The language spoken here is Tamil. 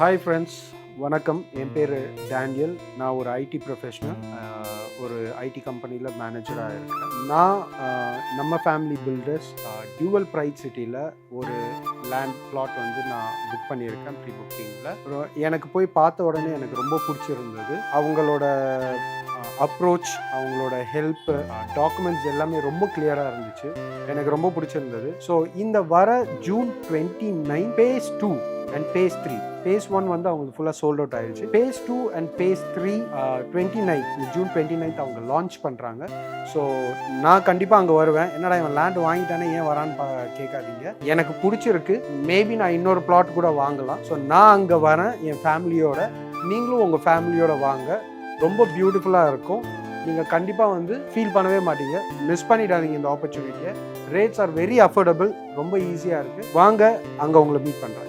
ஹாய் ஃப்ரெண்ட்ஸ், வணக்கம். என் பேர் டேனியல். நான் ஒரு ஐடி ப்ரொஃபஷனல், ஒரு ஐடி கம்பெனியில் மேனேஜராக இருக்கேன். நான் நம்ம ஃபேமிலி பில்டர்ஸ் டியூவல் பிரைட் சிட்டியில் ஒரு லேண்ட் பிளாட் வந்து நான் புக் பண்ணியிருக்கேன் ப்ரீ புக்கிங்கில். எனக்கு போய் பார்த்த உடனே எனக்கு ரொம்ப பிடிச்சிருந்தது. அவங்களோட அப்ரோச், அவங்களோட ஹெல்ப்பு, டாக்குமெண்ட்ஸ் எல்லாமே ரொம்ப கிளியராக இருந்துச்சு. எனக்கு ரொம்ப பிடிச்சிருந்தது. ஸோ இந்த வர June 29 phase 2 and phase 3, phase 1 வந்து அவங்களுக்கு ஃபுல்லாக சோல்ட் அவுட் ஆயிடுச்சு. பேஸ் 2 அண்ட் பேஸ் 3 ஜூன் 29 அவங்க லான்ச் பண்ணுறாங்க. ஸோ நான் கண்டிப்பாக அங்கே வருவேன். என்னடா இவன் லேண்ட் வாங்கிட்டானே ஏன் வரான்னு கேட்காதீங்க. எனக்கு பிடிச்சிருக்கு. மேபி நான் இன்னொரு பிளாட் கூட வாங்கலாம். ஸோ நான் அங்கே வரேன் என் ஃபேமிலியோட. நீங்களும் உங்கள் ஃபேமிலியோட வாங்க. ரொம்ப பியூட்டிஃபுல்லாக இருக்கும். நீங்கள் கண்டிப்பாக வந்து ஃபீல் பண்ணவே மாட்டீங்க. மிஸ் பண்ணிடாதீங்க இந்த ஆப்பர்ச்சுனிட்டியை. Rates are very affordable. ரொம்ப ஈஸியாக இருக்குது. வாங்க, அங்கே உங்களை மீட் பண்ணுறேன்.